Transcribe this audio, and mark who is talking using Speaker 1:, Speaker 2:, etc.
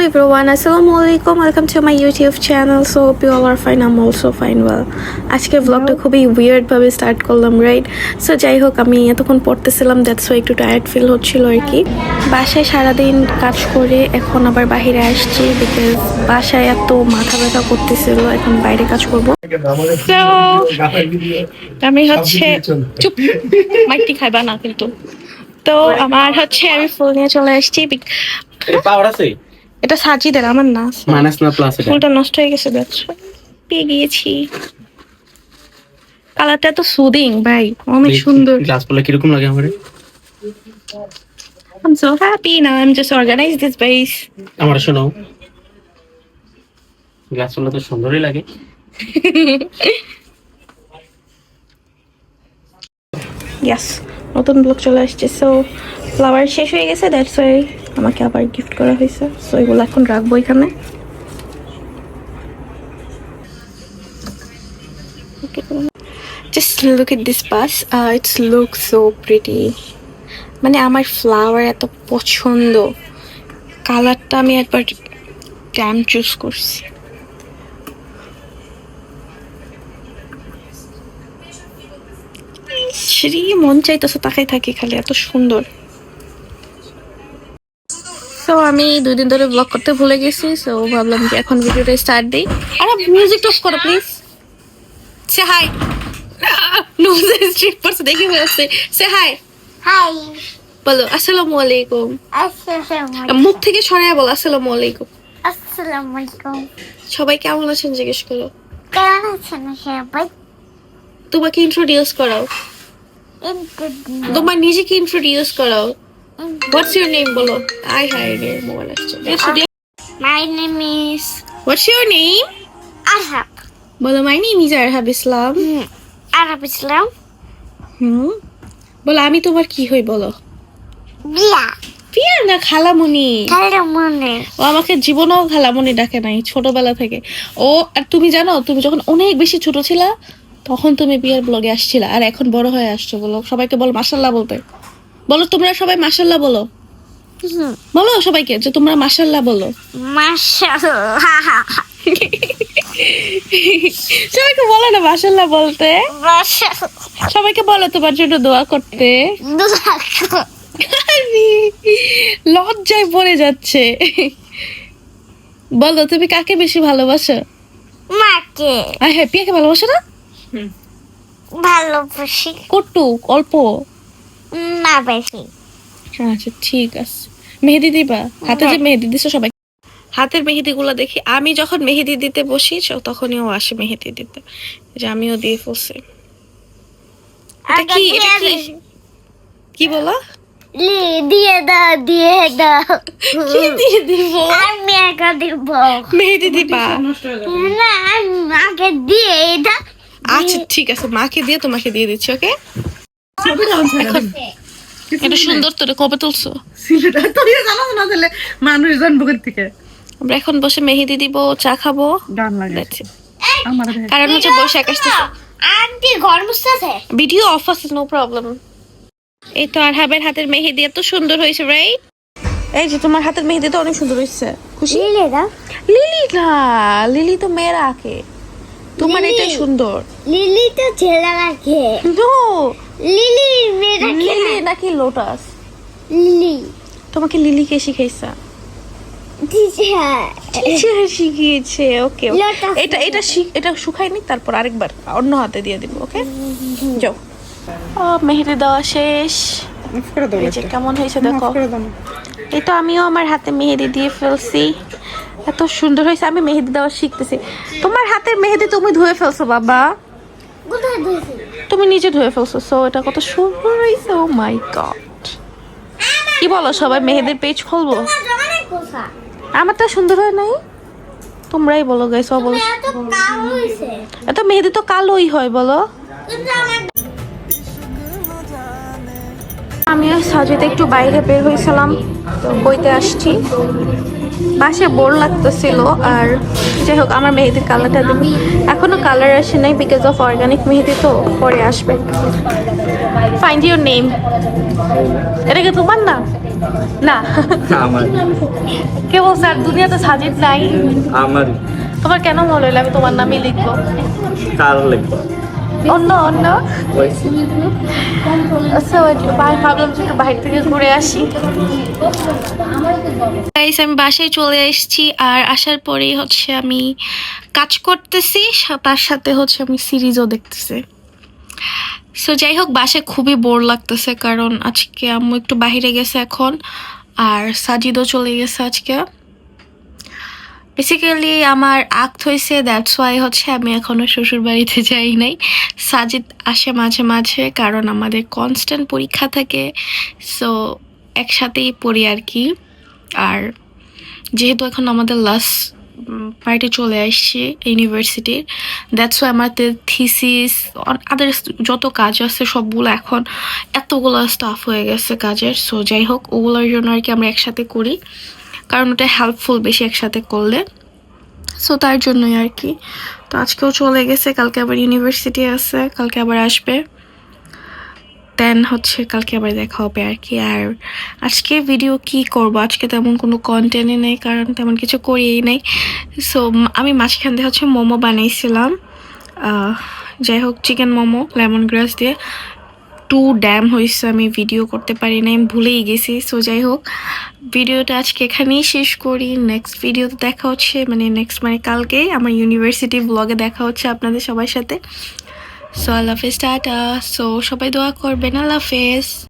Speaker 1: everyone, Assalamualaikum. Welcome to my YouTube channel. So hope you all are fine. I'm also fine well. আজকে vlogটা খুবই weird ভাবে start করলাম, right? So যাই হোক, আমি এতক্ষণ পড়তেছিলাম, দ্যাটস ওয়াই একটু টায়ার্ড ফিল হচ্ছিল আর কি। বাসায় সারাদিন কাজ করে এখন আবার বাইরে আসছি বিকজ বাসায় এত মাথা ব্যথা করতেছিল, এখন বাইরে কাজ করব। So আমি হচ্ছে চুপ, মাইকটি খাইবা না কিন্তু। তো আমার হচ্ছে আমি ফুল নিয়ে চলে আসছি। এটা সাজিদের, আমার না, মাইনাস না প্লাস, ফুলটা নষ্ট হয়ে গেছে, পেয়ে গিয়েছি। কালারটা এত সুদিং ভাই, অনেক সুন্দর। গ্লাস ফুলটা কিরকম লাগে আমারে? I'm so happy now. I'm just organize this base. আমার শোনো, গ্লাস ফুলটা তো সুন্দরই লাগে। Yes, নতুন ব্লগ চলে আসছে। সো ফ্লাওয়ার শেষ হয়ে গেছে, দ্যাটস ওয়াই আমাকে আবার গিফট করা হয়েছে। সো এগুলো এখন রাখবো এখানে। Just look at this bus. It looks so pretty. মানে আমার ফ্লাওয়ার এত পছন্দ, কালারটা আমি একবার ড্যাম চুজ করছি। শ্রী মন চাইতেছে তাকাই থাকি খালি, এত সুন্দর। সো আমি 2 দিন ধরে ব্লগ করতে ভুলে গেছি, সো ভাবলাম যে এখন ভিডিওটা স্টার্ট দিই। আরে মিউজিক অফ করো প্লিজ। সে হাই। নোজ স্ট্রিট পারছে দেখে ফেলছে। সে হাই।
Speaker 2: হাই
Speaker 1: বলো আসসালামু আলাইকুম।
Speaker 2: আসসালামু
Speaker 1: মুখ থেকে সরায় বলো আসসালামু আলাইকুম।
Speaker 2: আসসালামু আলাইকুম।
Speaker 1: সবাই কেমন আছেন জিজ্ঞেস করো।
Speaker 2: কেমন আছেন সবাই?
Speaker 1: তোমাকে ইন্ট্রোডিউস করাও, তোমার নিজেকে ইন্ট্রোডিউস করাও। হোয়াটস ইউর নেম বলো। আই হাই রে মোবাইল আসছে।
Speaker 2: My name is
Speaker 1: what's your name?
Speaker 2: Arhab.
Speaker 1: বলো মাই নেম ইজ আরহাব ইসলাম।
Speaker 2: আরহাব ইসলাম।
Speaker 1: বলো আমি তোমার কি হই বলো।
Speaker 2: বিয়া।
Speaker 1: বিয়া না, খালামণি।
Speaker 2: খালামণি।
Speaker 1: ও আমাকে জীবনেও খালামণি ডাকে নাই ছোটবেলা থেকে। ও আর তুমি জানো, তুমি যখন অনেক বেশি ছোট ছিলা তখন তুমি বিয়ের ব্লগে আসছিলা, আর এখন বড় হয়ে আসছো। বলো সবাইকে, বলো মাশাআল্লাহ বলতে। বলো তোমরা সবাই মাশাআল্লাহ বলো। বলো সবাইকে যে তোমরা মাশাআল্লাহ বলো।
Speaker 2: মাশাআল্লাহ।
Speaker 1: সবাইকে বলো না মাশাআল্লাহ বলতে। সবাইকে বলো তোমার জন্য দোয়া করতে। লজ্জায় পড়ে যাচ্ছে। বলো তুমি কাকে বেশি ভালোবাসো?
Speaker 2: মাকে।
Speaker 1: আর হ্যাপিয়াকে ভালোবাসো না?
Speaker 2: ভালোবাসি।
Speaker 1: কটু অল্প
Speaker 2: না বেশি।
Speaker 1: আচ্ছা ঠিক আছে। মেহেদি দিবা? হাতে যে মেহেদি দিছো সবাই হাতের মেহেদি গুলা দেখি। আমি যখন মেহেদি দিতে বসি তখনই ও আসে মেহেদি দিতে, যে আমিও দিয়ে ফেলছি। এটা কি? এটা কি? কি বলো?
Speaker 2: দিয়ে দাও, দিয়ে দাও।
Speaker 1: কি দিয়ে দিব?
Speaker 2: আমি একা দিব।
Speaker 1: মেহেদি দিবা?
Speaker 2: না, আমি মাকে দিয়ে দাও।
Speaker 1: আচ্ছা ঠিক আছে, মাকে দিয়ে তোমাকে দিয়ে দিচ্ছি। ওকে, এটা সুন্দর। তোরে কবে তুলছো? আমরা এখন বসে মেহেদি দিব, চা খাবো, কারণ হচ্ছে বৈশাখ আসতেছে।
Speaker 2: আন্টি ঘর মুছতেছে।
Speaker 1: ভিডিও অফ আছে, নো প্রবলেম। এই তো আরহাবের হাতের মেহেদি এত সুন্দর হয়েছে, রাইট? এই যে তোমার হাতের মেহেদি তো অনেক সুন্দর হয়েছে। খুশি?
Speaker 2: লিলি না,
Speaker 1: লিলি না, লিলি তো মেয়েরা আঁকে, তোমার এটাই সুন্দর।
Speaker 2: লিলি তো ছেলে রাখে।
Speaker 1: নো,
Speaker 2: লিলি মেয়েরা
Speaker 1: লিলি নাকি লোটাস?
Speaker 2: লিলি।
Speaker 1: তোমাকে লিলি কে শিখাইছে?
Speaker 2: টিচার।
Speaker 1: টিচার শিখিয়েছে। ওকে,
Speaker 2: লোটাস।
Speaker 1: এটা শুকায়নি, তারপর আরেকবার অন্য হাতে দিয়ে দিব। ওকে, যাও। মেহেদি দেওয়া শেষ। এই যে কেমন হয়েছে দেখো। এই তো আমিও আমার হাতে মেহেদি দিয়ে ফেলছি, এত সুন্দর হয়েছে। আমি মেহেদি দেওয়া শিখতেছি। তোমার হাতের মেহেদি তুমি ধুয়ে ফেলছো বাবা,
Speaker 2: কোথায় দিয়েছি?
Speaker 1: তুমি নিজে ধুয়ে ফেলছো। সো এটা কত সুন্দর হয়েছে। ও মাই গড। কি বলো সবাই, মেহেদির পেজ খুলবো? আমারটা সুন্দর হয় নাই? তোমরাই বলো গাইস। বলো এত মেহেদি তো কালোই হয় বলো। আমিও সাজিতে একটু বাইরে বের হয়েছিলাম, তো বইতে আসছি। বাসে বোর লাগতেছিল আর যাই হোক আমার মেহেদির কালারটা দিব এখনো কালার আসে নাই বিকজ অফ অর্গানিক মেহেদি তো পরে আসবে ফাইন্ড ইউর নেম এটা কি তোমার না না
Speaker 3: আমার
Speaker 1: কে বলছে আর দুনিয়াতে সাজিদ নাই
Speaker 3: আমার
Speaker 1: তোমার কেন মনে হলো আমি তোমার নামই লিখবো
Speaker 3: কার লিখবো
Speaker 1: অন্য অন্য ভাবলাম যে একটু বাইরে থেকে ঘুরে আসি গাইস আমি বাসায় চলে এসেছি আর আসার পরেই হচ্ছে আমি কাজ করতেছি তার সাথে হচ্ছে আমি সিরিজও দেখতেছি সো যাই হোক বাসায় খুবই বোর লাগতেছে কারণ আজকে আম্মু একটু বাইরে গেছে এখন আর সাজিদও চলে গেছে আজকে বেসিক্যালি আমার আক্ট হয়েছে দ্যাটস ওয়াই হচ্ছে আমি এখনো শ্বশুর বাড়িতে যাই নাই সাজিদ আসে মাঝে মাঝে কারণ আমাদের কনস্ট্যান্ট পরীক্ষা থাকে সো একসাথেই পড়ি আর কি আর যেহেতু এখন আমাদের লাস্ট পার্টি চলে আসছে ইউনিভার্সিটির দ্যাটস ওয়াই আমাদের থিসিস আদার যত কাজ আছে সবগুলো এখন এতগুলো স্টাফ হয়ে গেছে কাজের সো যাই হোক ওগুলোর জন্য আর কি আমরা একসাথে করি কারণ ওটা হেল্পফুল বেশি একসাথে করলে সো তার জন্যই আর কি তো আজকেও চলে গেছে কালকে আবার ইউনিভার্সিটি আছে কালকে আবার আসবে দেন হচ্ছে কালকে আবার দেখা হবে আর কি আর আজকে ভিডিও কি করব আজকে তেমন কোনো কন্টেন্টই নেই কারণ তেমন কিছু করিই নেই সো আমি মাঝখান দিয়ে হচ্ছে মোমো বানিয়েছিলাম যাই হোক চিকেন মোমো লেমন গ্রাস দিয়ে টু ড্যাম হয়েছে আমি ভিডিও করতে পারি না আমি ভুলেই গেছি সো যাই হোক ভিডিওটা আজকে এখানেই শেষ করি নেক্সট ভিডিওতে দেখা হচ্ছে নেক্সট কালকেই আমার ইউনিভার্সিটি ব্লগে দেখা হচ্ছে আপনাদের সবার সাথে সো আল্লাহ হাফেজ টাটা সো সবাই দোয়া করবেন আল্লাহ হাফেজ